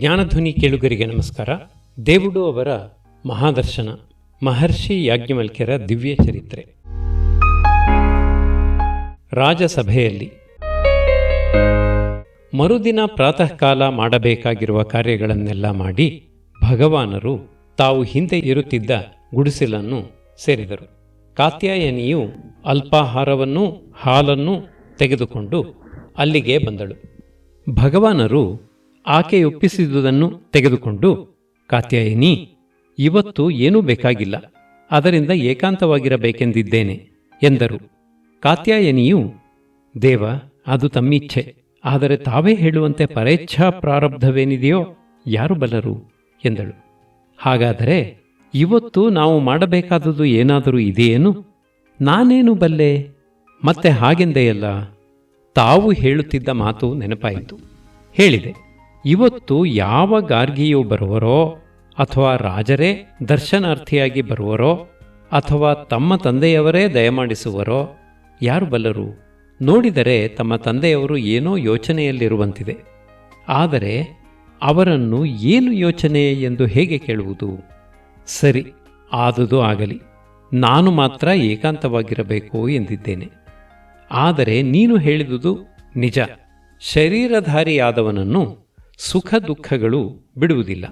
ಜ್ಞಾನಧ್ವನಿ ಕೇಳುಗರಿಗೆ ನಮಸ್ಕಾರ. ದೇವುಡು ಅವರ ಮಹಾದರ್ಶನ, ಮಹರ್ಷಿ ಯಾಜ್ಞವಲ್ಕ್ಯರ ದಿವ್ಯ ಚರಿತ್ರೆ. ರಾಜಸಭೆಯಲ್ಲಿ ಮರುದಿನ ಪ್ರಾತಃ ಕಾಲ ಮಾಡಬೇಕಾಗಿರುವ ಕಾರ್ಯಗಳನ್ನೆಲ್ಲ ಮಾಡಿ ಭಗವಾನರು ತಾವು ಹಿಂದೆ ಇರುತ್ತಿದ್ದ ಗುಡಿಸಲನ್ನು ಸೇರಿದರು. ಕಾತ್ಯಾಯನಿಯು ಅಲ್ಪಾಹಾರವನ್ನೂ ಹಾಲನ್ನೂ ತೆಗೆದುಕೊಂಡು ಅಲ್ಲಿಗೆ ಬಂದಳು. ಭಗವಾನರು ಆಕೆಯೊಪ್ಪಿಸಿದುದನ್ನು ತೆಗೆದುಕೊಂಡು, ಕಾತ್ಯಾಯಿನಿ, ಇವತ್ತು ಏನೂ ಬೇಕಾಗಿಲ್ಲ, ಅದರಿಂದ ಏಕಾಂತವಾಗಿರಬೇಕೆಂದಿದ್ದೇನೆ ಎಂದರು. ಕಾತ್ಯಾಯನಿಯು, ದೇವ, ಅದು ತಮ್ಮಿಚ್ಛೆ, ಆದರೆ ತಾವೇ ಹೇಳುವಂತೆ ಪರೇಚ್ಛಾ ಪ್ರಾರಬ್ಧವೇನಿದೆಯೋ ಯಾರು ಬಲ್ಲರು ಎಂದಳು. ಹಾಗಾದರೆ ಇವತ್ತು ನಾವು ಮಾಡಬೇಕಾದುದು ಏನಾದರೂ ಇದೆಯೇನು? ನಾನೇನು ಬಲ್ಲೆ? ಮತ್ತೆ ಹಾಗೆಂದೆಯಲ್ಲ. ತಾವು ಹೇಳುತ್ತಿದ್ದ ಮಾತು ನೆನಪಾಯಿತು. ಹೇಳಿದೆ, ಇವತ್ತು ಯಾವ ಗಾರ್ಗಿಯು ಬರುವರೋ, ಅಥವಾ ರಾಜರೇ ದರ್ಶನಾರ್ಥಿಯಾಗಿ ಬರುವರೋ, ಅಥವಾ ತಮ್ಮ ತಂದೆಯವರೇ ದಯಮಾಡಿಸುವರೋ ಯಾರು ಬಲ್ಲರು? ನೋಡಿದರೆ ತಮ್ಮ ತಂದೆಯವರು ಏನೋ ಯೋಚನೆಯಲ್ಲಿರುವಂತಿದೆ. ಆದರೆ ಅವರನ್ನು ಏನು ಯೋಚನೆ ಎಂದು ಹೇಗೆ ಕೇಳುವುದು? ಸರಿ, ಆದುದು ಆಗಲಿ. ನಾನು ಮಾತ್ರ ಏಕಾಂತವಾಗಿರಬೇಕು ಎಂದಿದ್ದೇನೆ. ಆದರೆ ನೀನು ಹೇಳಿದುದು ನಿಜ. ಶರೀರಧಾರಿಯಾದವನನ್ನು ಸುಖ ದುಃಖಗಳು ಬಿಡುವುದಿಲ್ಲ.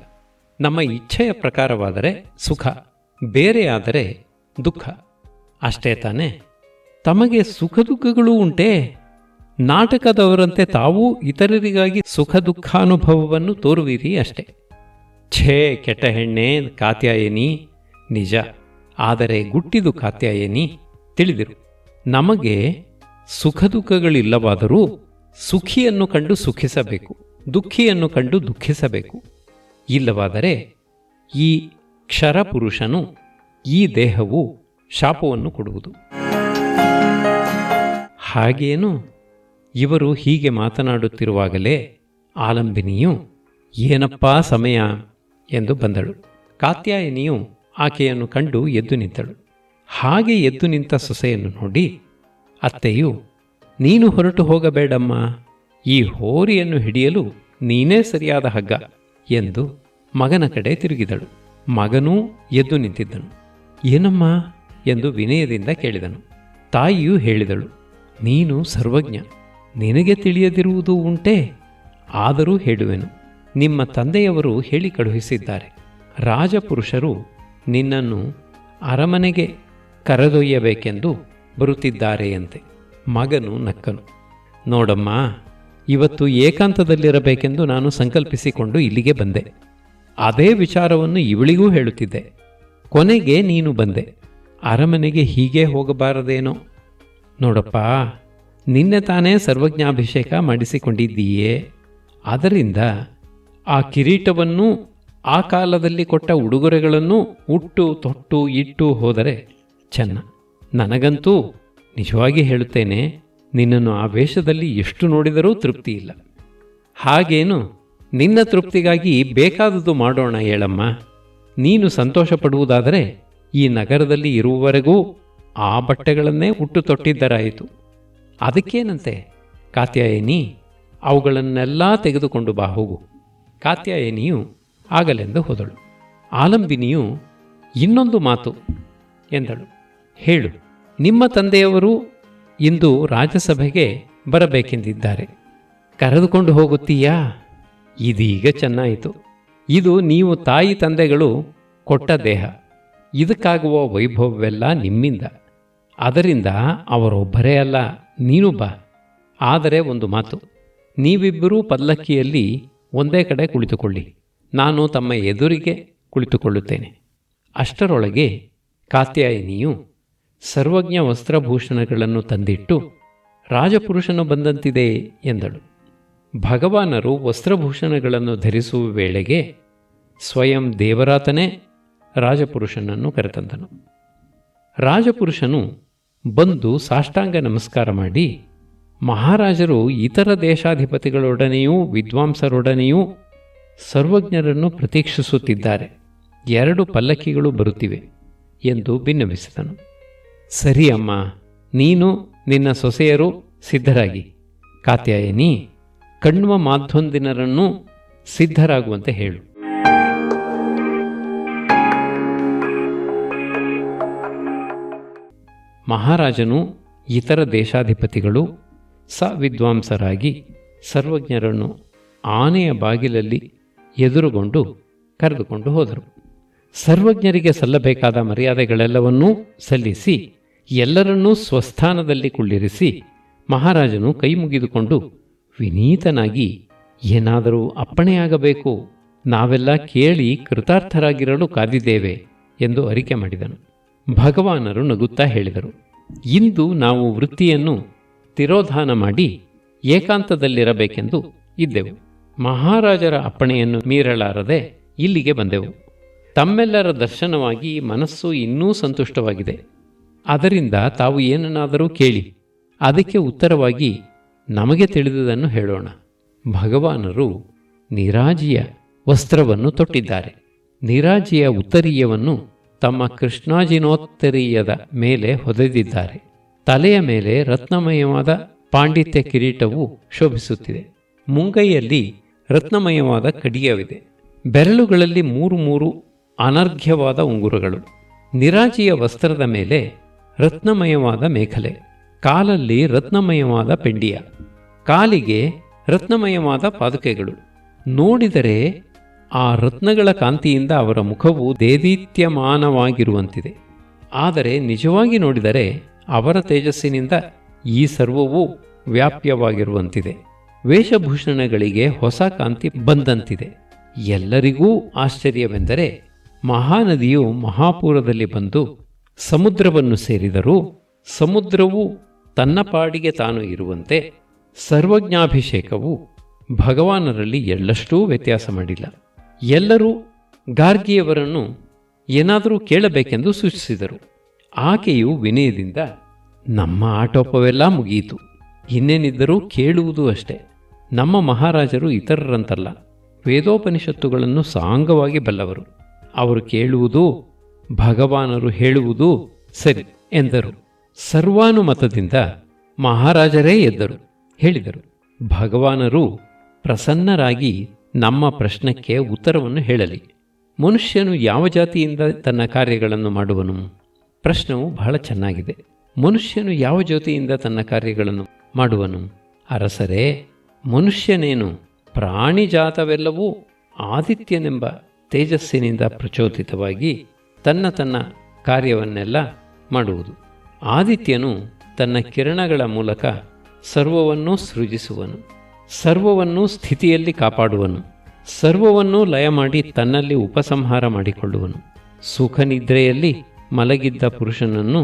ನಮ್ಮ ಇಚ್ಛೆಯ ಪ್ರಕಾರವಾದರೆ ಸುಖ, ಬೇರೆಯಾದರೆ ದುಃಖ. ಅಷ್ಟೇ ತಾನೇ? ತಮಗೆ ಸುಖ ದುಃಖಗಳೂ ಉಂಟೇ? ನಾಟಕದವರಂತೆ ತಾವೂ ಇತರರಿಗಾಗಿ ಸುಖ ದುಃಖಾನುಭವವನ್ನು ತೋರುವಿರಿ ಅಷ್ಟೆ. ಛೇ, ಕೆಟ್ಟ ಹೆಣ್ಣೆ ಕಾತ್ಯಾಯನಿ, ನಿಜ. ಆದರೆ ಗುಟ್ಟಿದು ಕಾತ್ಯಾಯನಿ, ತಿಳಿದಿರು. ನಮಗೆ ಸುಖ ದುಃಖಗಳಿಲ್ಲವಾದರೂ ಸುಖಿಯನ್ನು ಕಂಡು ಸುಖಿಸಬೇಕು, ದುಃಖಿಯನ್ನು ಕಂಡು ದುಃಖಿಸಬೇಕು. ಇಲ್ಲವಾದರೆ ಈ ಕ್ಷರಪುರುಷನು, ಈ ದೇಹವು ಶಾಪವನ್ನು ಕೊಡುವುದು. ಹಾಗೇನು? ಇವರು ಹೀಗೆ ಮಾತನಾಡುತ್ತಿರುವಾಗಲೇ ಆಲಂಬಿನಿಯು, ಏನಪ್ಪಾ ಸಮಯ ಎಂದು ಬಂದಳು. ಕಾತ್ಯಾಯನಿಯು ಆಕೆಯನ್ನು ಕಂಡು ಎದ್ದು ನಿಂತಳು. ಹಾಗೆ ಎದ್ದು ನಿಂತ ಸೊಸೆಯನ್ನು ನೋಡಿ ಅತ್ತೆಯು, ನೀನು ಹೊರಟು ಹೋಗಬೇಡಮ್ಮ, ಈ ಹೋರಿಯನ್ನು ಹಿಡಿಯಲು ನೀನೇ ಸರಿಯಾದ ಹಗ್ಗ ಎಂದು ಮಗನ ಕಡೆ ತಿರುಗಿದಳು. ಮಗನೂ ಎದ್ದು ನಿಂತಿದ್ದನು. ಏನಮ್ಮ ಎಂದು ವಿನಯದಿಂದ ಕೇಳಿದನು. ತಾಯಿಯೂ ಹೇಳಿದಳು, ನೀನು ಸರ್ವಜ್ಞ, ನಿನಗೆ ತಿಳಿಯದಿರುವುದು ಉಂಟೇ? ಆದರೂ ಹೇಳುವೆನು. ನಿಮ್ಮ ತಂದೆಯವರು ಹೇಳಿ ಕಳುಹಿಸಿದ್ದಾರೆ. ರಾಜಪುರುಷರು ನಿನ್ನನ್ನು ಅರಮನೆಗೆ ಕರೆದೊಯ್ಯಬೇಕೆಂದು ಬರುತ್ತಿದ್ದಾರೆಯಂತೆ. ಮಗನು ನಕ್ಕನು. ನೋಡಮ್ಮ, ಇವತ್ತು ಏಕಾಂತದಲ್ಲಿರಬೇಕೆಂದು ನಾನು ಸಂಕಲ್ಪಿಸಿಕೊಂಡು ಇಲ್ಲಿಗೆ ಬಂದೆ. ಅದೇ ವಿಚಾರವನ್ನು ಇವಳಿಗೂ ಹೇಳುತ್ತಿದ್ದೆ. ಕೊನೆಗೆ ನೀನು ಬಂದೆ. ಅರಮನೆಗೆ ಹೀಗೆ ಹೋಗಬಾರದೇನೋ? ನೋಡಪ್ಪ, ನಿನ್ನೆ ತಾನೇ ಸರ್ವಜ್ಞಾಭಿಷೇಕ ಮಾಡಿಸಿಕೊಂಡಿದ್ದೀಯೇ. ಅದರಿಂದ ಆ ಕಿರೀಟವನ್ನು, ಆ ಕಾಲದಲ್ಲಿ ಕೊಟ್ಟ ಉಡುಗೊರೆಗಳನ್ನು ಉಟ್ಟು ತೊಟ್ಟು ಇಟ್ಟು ಹೋದರೆ ಚೆನ್ನ. ನನಗಂತೂ ನಿಜವಾಗಿ ಹೇಳುತ್ತೇನೆ, ನಿನ್ನನ್ನು ಆ ವೇಷದಲ್ಲಿ ಎಷ್ಟು ನೋಡಿದರೂ ತೃಪ್ತಿ ಇಲ್ಲ. ಹಾಗೇನು? ನಿನ್ನ ತೃಪ್ತಿಗಾಗಿ ಬೇಕಾದುದು ಮಾಡೋಣ ಹೇಳಮ್ಮ. ನೀನು ಸಂತೋಷ ಪಡುವುದಾದರೆ ಈ ನಗರದಲ್ಲಿ ಇರುವವರೆಗೂ ಆ ಬಟ್ಟೆಗಳನ್ನೇ ಉಟ್ಟು ತೊಟ್ಟಿದ್ದರಾಯಿತು. ಅದಕ್ಕೇನಂತೆ? ಕಾತ್ಯಾಯನಿ, ಅವುಗಳನ್ನೆಲ್ಲ ತೆಗೆದುಕೊಂಡು ಬಾ, ಹೋಗು. ಕಾತ್ಯಾಯನಿಯು ಆಗಲೆಂದು ಹೋದಳು. ಆಲಂಬಿನಿಯು, ಇನ್ನೊಂದು ಮಾತು ಎಂದಳು. ಹೇಳು. ನಿಮ್ಮ ತಂದೆಯವರು ಇಂದು ರಾಜಸಭೆಗೆ ಬರಬೇಕೆಂದಿದ್ದಾರೆ. ಕರೆದುಕೊಂಡು ಹೋಗುತ್ತೀಯಾ? ಇದೀಗ ಚೆನ್ನಾಯಿತು. ಇದು ನೀವು ತಾಯಿ ತಂದೆಗಳು ಕೊಟ್ಟ ದೇಹ. ಇದಕ್ಕಾಗುವ ವೈಭವವೆಲ್ಲ ನಿಮ್ಮಿಂದ. ಅದರಿಂದ ಅವರೊಬ್ಬರೇ ಅಲ್ಲ, ನೀನು ಬಾ. ಆದರೆ ಒಂದು ಮಾತು, ನೀವಿಬ್ಬರೂ ಪಲ್ಲಕ್ಕಿಯಲ್ಲಿ ಒಂದೇ ಕಡೆ ಕುಳಿತುಕೊಳ್ಳಿ. ನಾನು ತಮ್ಮ ಎದುರಿಗೆ ಕುಳಿತುಕೊಳ್ಳುತ್ತೇನೆ. ಅಷ್ಟರೊಳಗೆ ಕಾತ್ಯಾಯನಿಯು ಸರ್ವಜ್ಞ ವಸ್ತ್ರಭೂಷಣಗಳನ್ನು ತಂದಿಟ್ಟು, ರಾಜಪುರುಷನು ಬಂದಂತಿದೆ ಎಂದಳು. ಭಗವಾನರು ವಸ್ತ್ರಭೂಷಣಗಳನ್ನು ಧರಿಸುವ ವೇಳೆಗೆ ಸ್ವಯಂ ದೇವರಾತನೇ ರಾಜಪುರುಷನನ್ನು ಕರೆತಂದನು. ರಾಜಪುರುಷನು ಬಂದು ಸಾಷ್ಟಾಂಗ ನಮಸ್ಕಾರ ಮಾಡಿ, ಮಹಾರಾಜರು ಇತರ ದೇಶಾಧಿಪತಿಗಳೊಡನೆಯೂ ವಿದ್ವಾಂಸರೊಡನೆಯೂ ಸರ್ವಜ್ಞರನ್ನು ಪ್ರತೀಕ್ಷಿಸುತ್ತಿದ್ದಾರೆ. 2 ಪಲ್ಲಕ್ಕಿಗಳು ಬರುತ್ತಿವೆ ಎಂದು ಬಿನ್ನವಿಸಿದನು. ಸರಿ ಅಮ್ಮ, ನೀನು ನಿನ್ನ ಸೊಸೆಯರು ಸಿದ್ಧರಾಗಿ. ಕಾತ್ಯಾಯನಿ, ಕಣ್ವ ಮಾಧ್ವಂದಿನರನ್ನು ಸಿದ್ಧರಾಗುವಂತೆ ಹೇಳು. ಮಹಾರಾಜನು ಇತರ ದೇಶಾಧಿಪತಿಗಳು ವಿದ್ವಾಂಸರಾಗಿ ಸರ್ವಜ್ಞರನ್ನು ಆನೆಯ ಬಾಗಿಲಲ್ಲಿ ಎದುರುಗೊಂಡು ಕರೆದುಕೊಂಡು ಹೋದರು. ಸರ್ವಜ್ಞರಿಗೆ ಸಲ್ಲಬೇಕಾದ ಮರ್ಯಾದೆಗಳೆಲ್ಲವನ್ನೂ ಸಲ್ಲಿಸಿ ಎಲ್ಲರನ್ನೂ ಸ್ವಸ್ಥಾನದಲ್ಲಿ ಕುಳ್ಳಿರಿಸಿ ಮಹಾರಾಜನು ಕೈ ಮುಗಿದುಕೊಂಡು ವಿನೀತನಾಗಿ, ಏನಾದರೂ ಅಪ್ಪಣೆಯಾಗಬೇಕು, ನಾವೆಲ್ಲ ಕೇಳಿ ಕೃತಾರ್ಥರಾಗಿರಲು ಕಾದಿದ್ದೇವೆ ಎಂದು ಅರಿಕೆ ಮಾಡಿದನು. ಭಗವಾನರು ನಗುತ್ತಾ ಹೇಳಿದರು, ಇಂದು ನಾವು ವೃತ್ತಿಯನ್ನು ತಿರೋಧಾನ ಮಾಡಿ ಏಕಾಂತದಲ್ಲಿರಬೇಕೆಂದು ಇದ್ದೆವು. ಮಹಾರಾಜರ ಅಪ್ಪಣೆಯನ್ನು ಮೀರಲಾರದೆ ಇಲ್ಲಿಗೆ ಬಂದೆವು. ತಮ್ಮೆಲ್ಲರ ದರ್ಶನವಾಗಿ ಮನಸ್ಸು ಇನ್ನೂ ಸಂತುಷ್ಟವಾಗಿದೆ. ಅದರಿಂದ ತಾವು ಏನನ್ನಾದರೂ ಕೇಳಿ ಅದಕ್ಕೆ ಉತ್ತರವಾಗಿ ನಮಗೆ ತಿಳಿದುದನ್ನು ಹೇಳೋಣ. ಭಗವಾನರು ನೀರಾಜಿಯ ವಸ್ತ್ರವನ್ನು ತೊಟ್ಟಿದ್ದಾರೆ. ನೀರಾಜಿಯ ಉತ್ತರೀಯವನ್ನು ತಮ್ಮ ಕೃಷ್ಣಾಜಿನೋತ್ತರೀಯದ ಮೇಲೆ ಹೊದೆದಿದ್ದಾರೆ. ತಲೆಯ ಮೇಲೆ ರತ್ನಮಯವಾದ ಪಾಂಡಿತ್ಯ ಕಿರೀಟವು ಶೋಭಿಸುತ್ತಿದೆ. ಮುಂಗೈಯಲ್ಲಿ ರತ್ನಮಯವಾದ ಕಡಿಯವಿದೆ. ಬೆರಳುಗಳಲ್ಲಿ 3 ಅನರ್ಘ್ಯವಾದ ಉಂಗುರಗಳು. ನಿರಾಜಿಯ ವಸ್ತ್ರದ ಮೇಲೆ ರತ್ನಮಯವಾದ ಮೇಖಲೆ, ಕಾಲಲ್ಲಿ ರತ್ನಮಯವಾದ ಪೆಂಡಿಯ, ಕಾಲಿಗೆ ರತ್ನಮಯವಾದ ಪಾದುಕೆಗಳು. ನೋಡಿದರೆ ಆ ರತ್ನಗಳ ಕಾಂತಿಯಿಂದ ಅವರ ಮುಖವು ದೇದೀಪ್ಯಮಾನವಾಗಿರುವಂತಿದೆ. ಆದರೆ ನಿಜವಾಗಿ ನೋಡಿದರೆ ಅವರ ತೇಜಸ್ಸಿನಿಂದ ಈ ಸರ್ವವೂ ವ್ಯಾಪ್ಯವಾಗಿರುವಂತಿದೆ. ವೇಷಭೂಷಣಗಳಿಗೆ ಹೊಸ ಕಾಂತಿ ಬಂದಂತಿದೆ. ಎಲ್ಲರಿಗೂ ಆಶ್ಚರ್ಯವೆಂದರೆ ಮಹಾನದಿಯು ಮಹಾಪೂರದಲ್ಲಿ ಬಂದು ಸಮುದ್ರವನ್ನು ಸೇರಿದರೂ ಸಮುದ್ರವು ತನ್ನ ಪಾಡಿಗೆ ತಾನು ಇರುವಂತೆ ಸರ್ವಜ್ಞಾಭಿಷೇಕವು ಭಗವಾನರಲ್ಲಿ ಎಳ್ಳಷ್ಟೂ ವ್ಯತ್ಯಾಸ ಮಾಡಿಲ್ಲ. ಎಲ್ಲರೂ ಗಾರ್ಗಿಯವರನ್ನು ಏನಾದರೂ ಕೇಳಬೇಕೆಂದು ಸೂಚಿಸಿದರು. ಆಕೆಯು ವಿನಯದಿಂದ, ನಮ್ಮ ಆಟೋಪವೆಲ್ಲ ಮುಗಿಯಿತು, ಇನ್ನೇನಿದ್ದರೂ ಕೇಳುವುದು ಅಷ್ಟೆ. ನಮ್ಮ ಮಹಾರಾಜರು ಇತರರಂತಲ್ಲ, ವೇದೋಪನಿಷತ್ತುಗಳನ್ನು ಸಾಂಗವಾಗಿ ಬಲ್ಲವರು. ಅವರು ಕೇಳುವುದು, ಭಗವಾನರು ಹೇಳುವುದು ಸರಿ ಎಂದರು. ಸರ್ವಾನುಮತದಿಂದ ಮಹಾರಾಜರೇ ಎದ್ದರು, ಹೇಳಿದರು, ಭಗವಾನರು ಪ್ರಸನ್ನರಾಗಿ ನಮ್ಮ ಪ್ರಶ್ನಕ್ಕೆ ಉತ್ತರವನ್ನು ಹೇಳಲಿ. ಮನುಷ್ಯನು ಯಾವ ಜಾತಿಯಿಂದ ತನ್ನ ಕಾರ್ಯಗಳನ್ನು ಮಾಡುವನು? ಪ್ರಶ್ನವು ಬಹಳ ಚೆನ್ನಾಗಿದೆ. ಮನುಷ್ಯನು ಯಾವ ಜಾತಿಯಿಂದ ತನ್ನ ಕಾರ್ಯಗಳನ್ನು ಮಾಡುವನು? ಅರಸರೇ, ಮನುಷ್ಯನೇನು, ಪ್ರಾಣಿಜಾತವೆಲ್ಲವೂ ಆದಿತ್ಯನೆಂಬ ತೇಜಸ್ಸಿನಿಂದ ಪ್ರಚೋದಿತವಾಗಿ ತನ್ನ ಕಾರ್ಯವನ್ನೆಲ್ಲ ಮಾಡುವುದು. ಆದಿತ್ಯನು ತನ್ನ ಕಿರಣಗಳ ಮೂಲಕ ಸರ್ವವನ್ನೂ ಸೃಜಿಸುವನು, ಸರ್ವವನ್ನೂ ಸ್ಥಿತಿಯಲ್ಲಿ ಕಾಪಾಡುವನು, ಸರ್ವವನ್ನೂ ಲಯ ಮಾಡಿ ತನ್ನಲ್ಲಿ ಉಪಸಂಹಾರ ಮಾಡಿಕೊಳ್ಳುವನು. ಸುಖನಿದ್ರೆಯಲ್ಲಿ ಮಲಗಿದ್ದ ಪುರುಷನನ್ನು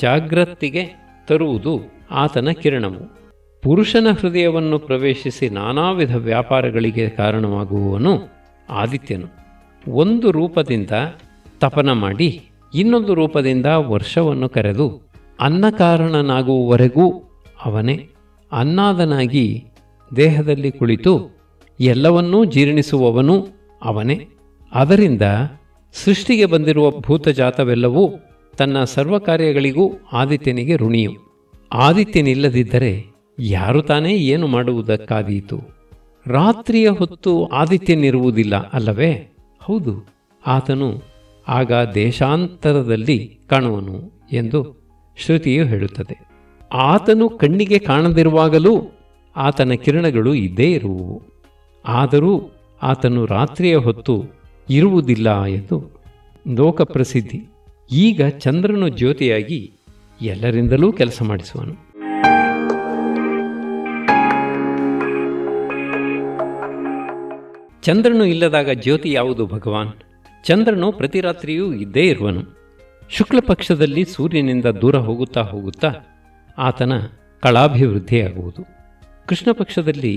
ಜಾಗೃತಿಗೆ ತರುವುದು ಆತನ ಕಿರಣವು. ಪುರುಷನ ಹೃದಯವನ್ನು ಪ್ರವೇಶಿಸಿ ನಾನಾ ವಿಧ ವ್ಯಾಪಾರಗಳಿಗೆ ಕಾರಣವಾಗುವವನು ಆದಿತ್ಯನು. ಒಂದು ರೂಪದಿಂದ ತಪನ ಮಾಡಿ ಇನ್ನೊಂದು ರೂಪದಿಂದ ವರ್ಷವನ್ನು ಕರೆದು ಅನ್ನಕಾರಣನಾಗುವವರೆಗೂ ಅವನೇ. ಅನ್ನಾದನಾಗಿ ದೇಹದಲ್ಲಿ ಕುಳಿತು ಎಲ್ಲವನ್ನೂ ಜೀರ್ಣಿಸುವವನೂ ಅವನೇ. ಅದರಿಂದ ಸೃಷ್ಟಿಗೆ ಬಂದಿರುವ ಭೂತಜಾತವೆಲ್ಲವೂ ತನ್ನ ಸರ್ವಕಾರ್ಯಗಳಿಗೂ ಆದಿತ್ಯನಿಗೆ ಋಣಿಯು. ಆದಿತ್ಯನಿಲ್ಲದಿದ್ದರೆ ಯಾರು ತಾನೇ ಏನು ಮಾಡುವುದಕ್ಕಾದೀತು? ರಾತ್ರಿಯ ಹೊತ್ತು ಆದಿತ್ಯನಿರುವುದಿಲ್ಲ ಅಲ್ಲವೇ? ಹೌದು, ಆತನು ಆಗ ದೇಶಾಂತರದಲ್ಲಿ ಕಾಣುವನು ಎಂದು ಶ್ರುತಿಯು ಹೇಳುತ್ತದೆ. ಆತನು ಕಣ್ಣಿಗೆ ಕಾಣದಿರುವಾಗಲೂ ಆತನ ಕಿರಣಗಳು ಇದ್ದೇ ಇರುವುವು. ಆದರೂ ಆತನು ರಾತ್ರಿಯ ಹೊತ್ತು ಇರುವುದಿಲ್ಲ ಎಂದು ಲೋಕಪ್ರಸಿದ್ಧಿ. ಈಗ ಚಂದ್ರನು ಜ್ಯೋತಿಯಾಗಿ ಎಲ್ಲರಿಂದಲೂ ಕೆಲಸ ಮಾಡಿಸುವನು. ಚಂದ್ರನು ಇಲ್ಲದಾಗ ಜ್ಯೋತಿ ಯಾವುದು ಭಗವಾನ್? ಚಂದ್ರನು ಪ್ರತಿ ರಾತ್ರಿಯೂ ಇದ್ದೇ ಇರುವನು. ಶುಕ್ಲ ಪಕ್ಷದಲ್ಲಿ ಸೂರ್ಯನಿಂದ ದೂರ ಹೋಗುತ್ತಾ ಹೋಗುತ್ತಾ ಆತನ ಕಳಾಭಿವೃದ್ಧಿಯಾಗುವುದು. ಕೃಷ್ಣ ಪಕ್ಷದಲ್ಲಿ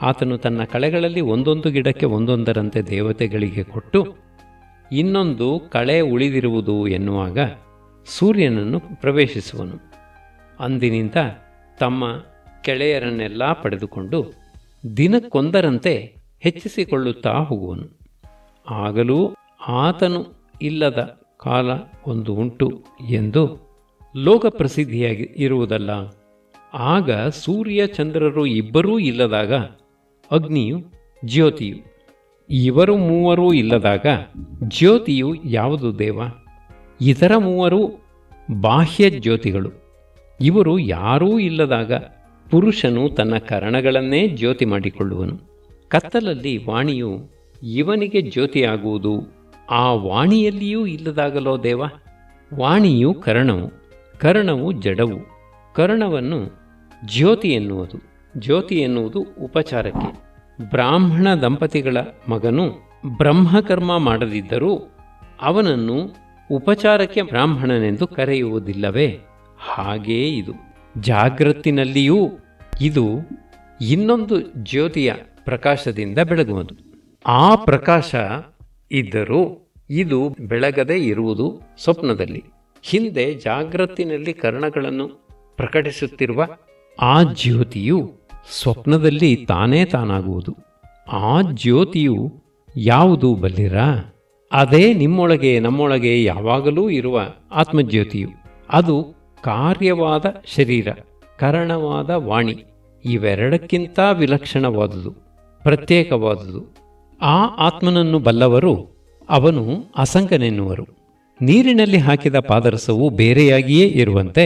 ಆತನು ತನ್ನ ಕಳೆಗಳಲ್ಲಿ ಒಂದೊಂದು ಗಿಡಕ್ಕೆ ಒಂದೊಂದರಂತೆ ದೇವತೆಗಳಿಗೆ ಕೊಟ್ಟು ಇನ್ನೊಂದು ಕಳೆ ಉಳಿದಿರುವುದು ಎನ್ನುವಾಗ ಸೂರ್ಯನನ್ನು ಪ್ರವೇಶಿಸುವನು. ಅಂದಿನಿಂದ ತಮ್ಮ ಕೆಳೆಯರನ್ನೆಲ್ಲ ಪಡೆದುಕೊಂಡು ದಿನಕ್ಕೊಂದರಂತೆ ಹೆಚ್ಚಿಸಿಕೊಳ್ಳುತ್ತಾ ಹೋಗುವನು. ಆಗಲೂ ಆತನು ಇಲ್ಲದ ಕಾಲ ಒಂದು ಉಂಟು ಎಂದು ಲೋಕಪ್ರಸಿದ್ಧಿಯಾಗಿ ಇರುವುದಲ್ಲ. ಆಗ ಸೂರ್ಯ ಚಂದ್ರರು ಇಬ್ಬರೂ ಇಲ್ಲದಾಗ ಅಗ್ನಿಯು ಜ್ಯೋತಿಯು ಇವರು ಮೂವರೂ ಇಲ್ಲದಾಗ ಜ್ಯೋತಿಯು ಯಾವುದು ದೇವ? ಇತರ ಮೂವರು ಬಾಹ್ಯ ಜ್ಯೋತಿಗಳು. ಇವರು ಯಾರೂ ಇಲ್ಲದಾಗ ಪುರುಷನು ತನ್ನ ಕರಣಗಳನ್ನೇ ಜ್ಯೋತಿ ಮಾಡಿಕೊಳ್ಳುವನು. ಕತ್ತಲಲ್ಲಿ ವಾಣಿಯು ಇವನಿಗೆ ಜ್ಯೋತಿಯಾಗುವುದು ಆ ವಾಣಿಯಲ್ಲಿಯೂ ಇಲ್ಲದಾಗಲೋ ದೇವ? ವಾಣಿಯು ಕರಣವು, ಕರಣವು ಜಡವು. ಕರಣವನ್ನು ಜ್ಯೋತಿ ಎನ್ನುವುದು, ಜ್ಯೋತಿ ಎನ್ನುವುದು ಉಪಚಾರಕ್ಕೆ. ಬ್ರಾಹ್ಮಣ ದಂಪತಿಗಳ ಮಗನು ಬ್ರಹ್ಮಕರ್ಮ ಮಾಡದಿದ್ದರೂ ಅವನನ್ನು ಉಪಚಾರಕ್ಕೆ ಬ್ರಾಹ್ಮಣನೆಂದು ಕರೆಯುವುದಿಲ್ಲವೇ? ಹಾಗೇ ಇದು ಜಾಗೃತಿನಲ್ಲಿಯೂ ಇದು ಇನ್ನೊಂದು ಜ್ಯೋತಿಯ ಪ್ರಕಾಶದಿಂದ ಬೆಳಗುವುದು. ಆ ಪ್ರಕಾಶ ಇದ್ದರೂ ಇದು ಬೆಳಗದೆ ಇರುವುದು ಸ್ವಪ್ನದಲ್ಲಿ. ಹಿಂದೆ ಜಾಗೃತಿನಲ್ಲಿ ಕರ್ಣಗಳನ್ನು ಪ್ರಕಟಿಸುತ್ತಿರುವ ಆ ಜ್ಯೋತಿಯು ಸ್ವಪ್ನದಲ್ಲಿ ತಾನೇ ತಾನಾಗುವುದು. ಆ ಜ್ಯೋತಿಯು ಯಾವುದು ಬಲ್ಲಿರಾ? ಅದೇ ನಿಮ್ಮೊಳಗೆ ನಮ್ಮೊಳಗೆ ಯಾವಾಗಲೂ ಇರುವ ಆತ್ಮಜ್ಯೋತಿಯು. ಅದು ಕಾರ್ಯವಾದ ಶರೀರ, ಕರಣವಾದ ವಾಣಿ ಇವೆರಡಕ್ಕಿಂತ ವಿಲಕ್ಷಣವಾದುದು, ಪ್ರತ್ಯೇಕವಾದುದು. ಆ ಆತ್ಮನನ್ನು ಬಲ್ಲವರು ಅವನು ಅಸಂಗನೆನ್ನುವರು. ನೀರಿನಲ್ಲಿ ಹಾಕಿದ ಪಾದರಸವು ಬೇರೆಯಾಗಿಯೇ ಇರುವಂತೆ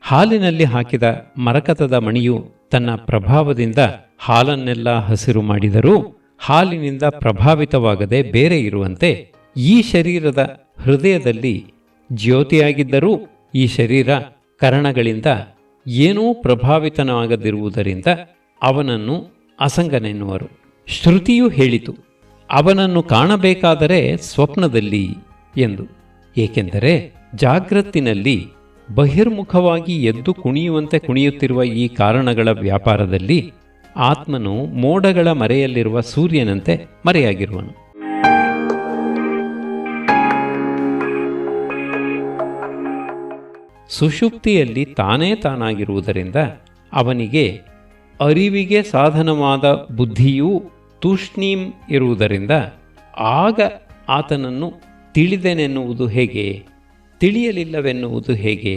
ಹಾಲಿನಲ್ಲಿ ಹಾಕಿದ ಮರಕತದ ಮಣಿಯು ತನ್ನ ಪ್ರಭಾವದಿಂದ ಹಾಲನ್ನೆಲ್ಲ ಹಸಿರು ಮಾಡಿದರೂ ಹಾಲಿನಿಂದ ಪ್ರಭಾವಿತವಾಗದೆ ಬೇರೆ ಇರುವಂತೆ ಈ ಶರೀರದ ಹೃದಯದಲ್ಲಿ ಜ್ಯೋತಿಯಾಗಿದ್ದರೂ ಈ ಶರೀರ ಕರಣಗಳಿಂದ ಏನೂ ಪ್ರಭಾವಿತನಾಗದಿರುವುದರಿಂದ ಅವನನ್ನು ಅಸಂಗನೆನ್ನುವರು. ಶ್ರುತಿಯು ಹೇಳಿತು, ಅವನನ್ನು ಕಾಣಬೇಕಾದರೆ ಸ್ವಪ್ನದಲ್ಲಿ ಎಂದು. ಏಕೆಂದರೆ ಜಾಗೃತಿನಲ್ಲಿ ಬಹಿರ್ಮುಖವಾಗಿ ಎದ್ದು ಕುಣಿಯುವಂತೆ ಕುಣಿಯುತ್ತಿರುವ ಈ ಕಾರಣಗಳ ವ್ಯಾಪಾರದಲ್ಲಿ ಆತ್ಮನು ಮೋಡಗಳ ಮರೆಯಲ್ಲಿರುವ ಸೂರ್ಯನಂತೆ ಮರೆಯಾಗಿರುವನು. ಸುಷುಪ್ತಿಯಲ್ಲಿ ತಾನೇ ತಾನಾಗಿರುವುದರಿಂದ ಅವನಿಗೆ ಅರಿವಿಗೆ ಸಾಧನವಾದ ಬುದ್ಧಿಯೂ ತೂಷ್ಣೀಂ ಇರುವುದರಿಂದ ಆಗ ಆತನನ್ನು ತಿಳಿದೆನೆನ್ನುವುದು ಹೇಗೆ? ತಿಳಿಯಲಿಲ್ಲವೆನ್ನುವುದು ಹೇಗೆ?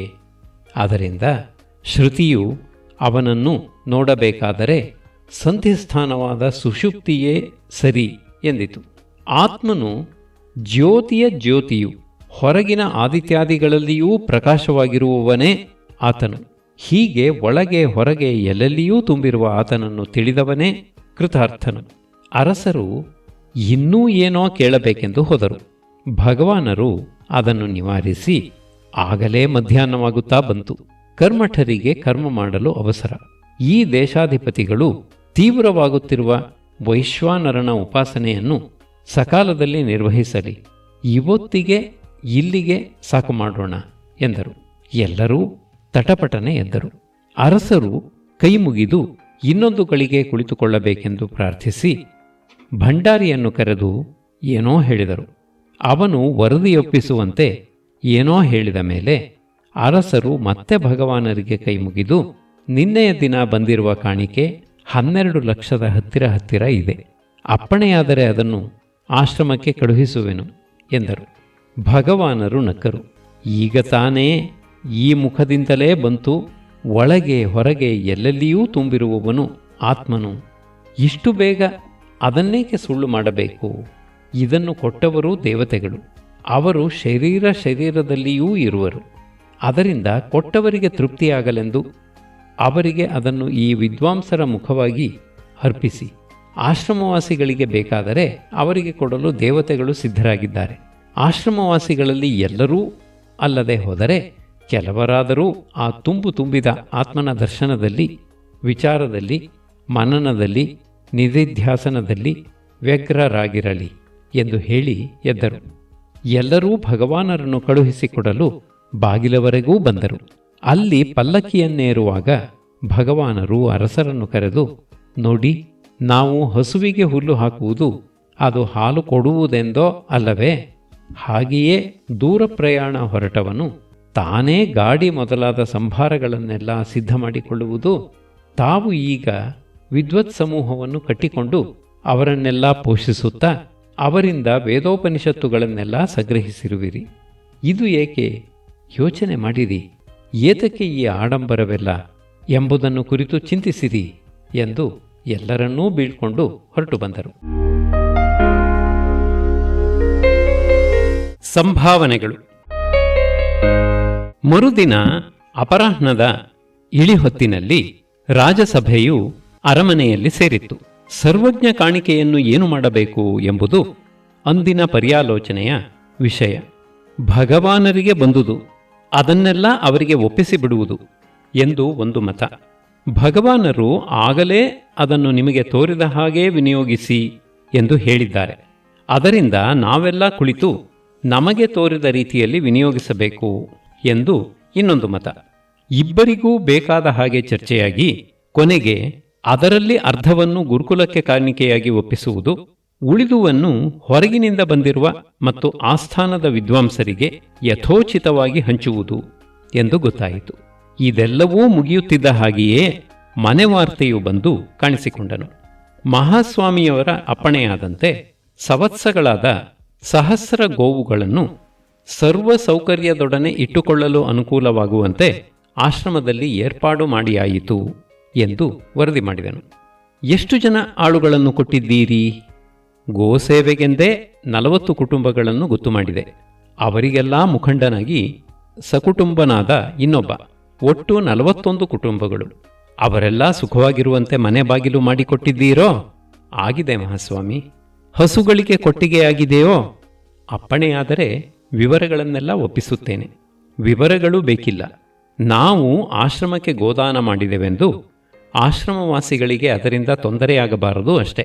ಆದ್ದರಿಂದ ಶ್ರುತಿಯು ಅವನನ್ನು ನೋಡಬೇಕಾದರೆ ಸಂಧಿಸ್ಥಾನವಾದ ಸುಷುಪ್ತಿಯೇ ಸರಿ ಎಂದಿತು. ಆತ್ಮನು ಜ್ಯೋತಿಯ ಜ್ಯೋತಿಯು ಹೊರಗಿನ ಆದಿತ್ಯಾದಿಗಳಲ್ಲಿಯೂ ಪ್ರಕಾಶವಾಗಿರುವವನೇ ಆತನು. ಹೀಗೆ ಒಳಗೆ ಹೊರಗೆ ಎಲ್ಲೆಲ್ಲಿಯೂ ತುಂಬಿರುವ ಆತನನ್ನು ತಿಳಿದವನೇ ಕೃತಾರ್ಥನು. ಅರಸರು ಇನ್ನೂ ಏನೋ ಕೇಳಬೇಕೆಂದು ಹೋದರು. ಭಗವಾನರು ಅದನ್ನು ನಿವಾರಿಸಿ ಆಗಲೇ ಮಧ್ಯಾಹ್ನವಾಗುತ್ತಾ ಬಂತು. ಕರ್ಮಠರಿಗೆ ಕರ್ಮ ಮಾಡಲು ಅವಸರ. ಈ ದೇಶಾಧಿಪತಿಗಳು ತೀವ್ರವಾಗುತ್ತಿರುವ ವೈಶ್ವಾನರನ ಉಪಾಸನೆಯನ್ನು ಸಕಾಲದಲ್ಲಿ ನಿರ್ವಹಿಸಲಿ. ಇವತ್ತಿಗೆ ಇಲ್ಲಿಗೆ ಸಾಕು ಮಾಡೋಣ ಎಂದರು. ಎಲ್ಲರೂ ತಟಪಟನೆ ಎದ್ದರು. ಅರಸರು ಕೈ ಮುಗಿದು ಇನ್ನೊಂದು ಗಳಿಗೆ ಕುಳಿತುಕೊಳ್ಳಬೇಕೆಂದು ಪ್ರಾರ್ಥಿಸಿ ಭಂಡಾರಿಯನ್ನು ಕರೆದು ಏನೋ ಹೇಳಿದರು. ಅವನು ವರದಿಯೊಪ್ಪಿಸುವಂತೆ ಏನೋ ಹೇಳಿದ ಮೇಲೆ ಅರಸರು ಮತ್ತೆ ಭಗವಾನರಿಗೆ ಕೈ ಮುಗಿದು, ನಿನ್ನೆಯ ದಿನ ಬಂದಿರುವ ಕಾಣಿಕೆ 12 ಲಕ್ಷದ ಹತ್ತಿರ ಇದೆ. ಅಪ್ಪಣೆಯಾದರೆ ಅದನ್ನು ಆಶ್ರಮಕ್ಕೆ ಕಳುಹಿಸುವೆನು ಎಂದರು. ಭಗವಾನರು ನಕ್ಕರು. ಈಗ ತಾನೇ ಈ ಮುಖದಿಂದಲೇ ಬಂತು. ಒಳಗೆ ಹೊರಗೆ ಎಲ್ಲೆಲ್ಲಿಯೂ ತುಂಬಿರುವವನು ಆತ್ಮನು. ಇಷ್ಟು ಬೇಗ ಅದನ್ನೇಕೆ ಸುಳ್ಳು ಮಾಡಬೇಕು? ಇದನ್ನು ಕೊಟ್ಟವರು ದೇವತೆಗಳು. ಅವರು ಶರೀರದಲ್ಲಿಯೂ ಇರುವರು. ಅದರಿಂದ ಕೊಟ್ಟವರಿಗೆ ತೃಪ್ತಿಯಾಗಲೆಂದು ಅವರಿಗೆ ಅದನ್ನು ಈ ವಿದ್ವಾಂಸರ ಮುಖವಾಗಿ ಅರ್ಪಿಸಿ. ಆಶ್ರಮವಾಸಿಗಳಿಗೆ ಬೇಕಾದರೆ ಅವರಿಗೆ ಕೊಡಲು ದೇವತೆಗಳು ಸಿದ್ಧರಾಗಿದ್ದಾರೆ. ಆಶ್ರಮವಾಸಿಗಳಲ್ಲಿ ಎಲ್ಲರೂ ಅಲ್ಲದೆ ಹೋದರೆ ಕೆಲವರಾದರೂ ಆ ತುಂಬಿದ ಆತ್ಮನ ದರ್ಶನದಲ್ಲಿ, ವಿಚಾರದಲ್ಲಿ, ಮನನದಲ್ಲಿ, ನಿಧಿಧ್ಯಾಸನದಲ್ಲಿ ವ್ಯಗ್ರರಾಗಿರಲಿ ಎಂದು ಹೇಳಿ ಎದ್ದರು. ಎಲ್ಲರೂ ಭಗವಾನರನ್ನು ಕಳುಹಿಸಿಕೊಡಲು ಬಾಗಿಲವರೆಗೂ ಬಂದರು. ಅಲ್ಲಿ ಪಲ್ಲಕ್ಕಿಯನ್ನೇರುವಾಗ ಭಗವಾನರು ಅರಸರನ್ನು ಕರೆದು, ನೋಡಿ, ನಾವು ಹಸುವಿಗೆ ಹುಲ್ಲು ಹಾಕುವುದು ಅದು ಹಾಲು ಕೊಡುವುದೆಂದೋ ಅಲ್ಲವೇ? ಹಾಗೆಯೇ ದೂರ ಪ್ರಯಾಣ ಹೊರಟವನು ತಾನೇ ಗಾಡಿ ಮೊದಲಾದ ಸಂಭಾರಗಳನ್ನೆಲ್ಲ ಸಿದ್ಧ ಮಾಡಿಕೊಳ್ಳುವುದು. ತಾವು ಈಗ ವಿದ್ವತ್ ಸಮೂಹವನ್ನು ಕಟ್ಟಿಕೊಂಡು ಅವರನ್ನೆಲ್ಲ ಪೋಷಿಸುತ್ತಾ ಅವರಿಂದ ವೇದೋಪನಿಷತ್ತುಗಳನ್ನೆಲ್ಲ ಸಂಗ್ರಹಿಸಿರುವಿರಿ. ಇದು ಏಕೆ? ಯೋಚನೆ ಮಾಡಿರಿ. ಏತಕ್ಕೆ ಈ ಆಡಂಬರವೆಲ್ಲ ಎಂಬುದನ್ನು ಕುರಿತು ಚಿಂತಿಸಿರಿ ಎಂದು ಎಲ್ಲರನ್ನೂ ಬೀಳ್ಕೊಂಡು ಹೊರಟು ಬಂದರು. ಸಂಭಾವನೆಗಳು. ಮರುದಿನ ಅಪರಾಹ್ನದ ಇಳಿಹೊತ್ತಿನಲ್ಲಿ ರಾಜಸಭೆಯು ಅರಮನೆಯಲ್ಲಿ ಸೇರಿತ್ತು. ಸರ್ವಜ್ಞ ಕಾಣಿಕೆಯನ್ನು ಏನು ಮಾಡಬೇಕು ಎಂಬುದು ಅಂದಿನ ಪರ್ಯಾಲೋಚನೆಯ ವಿಷಯ. ಭಗವಾನರಿಗೆ ಬಂದುದು, ಅದನ್ನೆಲ್ಲ ಅವರಿಗೆ ಒಪ್ಪಿಸಿಬಿಡುವುದು ಎಂದು ಒಂದು ಮತ. ಭಗವಾನರು ಆಗಲೇ ಅದನ್ನು ನಿಮಗೆ ತೋರಿದ ಹಾಗೇ ವಿನಿಯೋಗಿಸಿ ಎಂದು ಹೇಳಿದ್ದಾರೆ. ಅದರಿಂದ ನಾವೆಲ್ಲ ಕುಳಿತು ನಮಗೆ ತೋರಿದ ರೀತಿಯಲ್ಲಿ ವಿನಿಯೋಗಿಸಬೇಕು ಎಂದು ಇನ್ನೊಂದು ಮತ. ಇಬ್ಬರಿಗೂ ಬೇಕಾದ ಹಾಗೆ ಚರ್ಚೆಯಾಗಿ ಕೊನೆಗೆ ಅದರಲ್ಲಿ ಅರ್ಧವನ್ನು ಗುರುಕುಲಕ್ಕೆ ಕಾಣಿಕೆಯಾಗಿ ಒಪ್ಪಿಸುವುದು, ಉಳಿದುವನ್ನು ಹೊರಗಿನಿಂದ ಬಂದಿರುವ ಮತ್ತು ಆಸ್ಥಾನದ ವಿದ್ವಾಂಸರಿಗೆ ಯಥೋಚಿತವಾಗಿ ಹಂಚುವುದು ಎಂದು ಗೊತ್ತಾಯಿತು. ಇದೆಲ್ಲವೂ ಮುಗಿಯುತ್ತಿದ್ದ ಹಾಗೆಯೇ ಮನೆವಾರ್ತೆಯು ಬಂದು ಕಾಣಿಸಿಕೊಂಡನು. ಮಹಾಸ್ವಾಮಿಯವರ ಅಪ್ಪಣೆಯಾದಂತೆ ಸವತ್ಸಗಳಾದ ಸಹಸ್ರ ಗೋವುಗಳನ್ನು ಸರ್ವ ಸೌಕರ್ಯದೊಡನೆ ಇಟ್ಟುಕೊಳ್ಳಲು ಅನುಕೂಲವಾಗುವಂತೆ ಆಶ್ರಮದಲ್ಲಿ ಏರ್ಪಾಡು ಮಾಡಿಯಾಯಿತು ಎಂದು ವರದಿ ಮಾಡಿದನು. ಎಷ್ಟು ಜನ ಆಳುಗಳನ್ನು ಕೊಟ್ಟಿದ್ದೀರಿ? ಗೋಸೇವೆಗೆಂದೇ 40 ಕುಟುಂಬಗಳನ್ನು ಗೊತ್ತು ಮಾಡಿದೆ. ಅವರಿಗೆಲ್ಲ ಮುಖಂಡನಾಗಿ ಸಕುಟುಂಬನಾದ ಇನ್ನೊಬ್ಬ, ಒಟ್ಟು 41 ಕುಟುಂಬಗಳು. ಅವರೆಲ್ಲ ಸುಖವಾಗಿರುವಂತೆ ಮನೆ ಬಾಗಿಲು ಮಾಡಿಕೊಟ್ಟಿದ್ದೀರೋ? ಆಗಿದೆ ಮಹಾಸ್ವಾಮಿ. ಹಸುಗಳಿಗೆ ಕೊಟ್ಟಿಗೆಯಾಗಿದೆಯೋ? ಅಪ್ಪಣೆಯಾದರೆ ವಿವರಗಳನ್ನೆಲ್ಲ ಒಪ್ಪಿಸುತ್ತೇನೆ. ವಿವರಗಳು ಬೇಕಿಲ್ಲ. ನಾವು ಆಶ್ರಮಕ್ಕೆ ಗೋದಾನ ಮಾಡಿದೆವೆಂದು ಆಶ್ರಮವಾಸಿಗಳಿಗೆ ಅದರಿಂದ ತೊಂದರೆಯಾಗಬಾರದು ಅಷ್ಟೆ.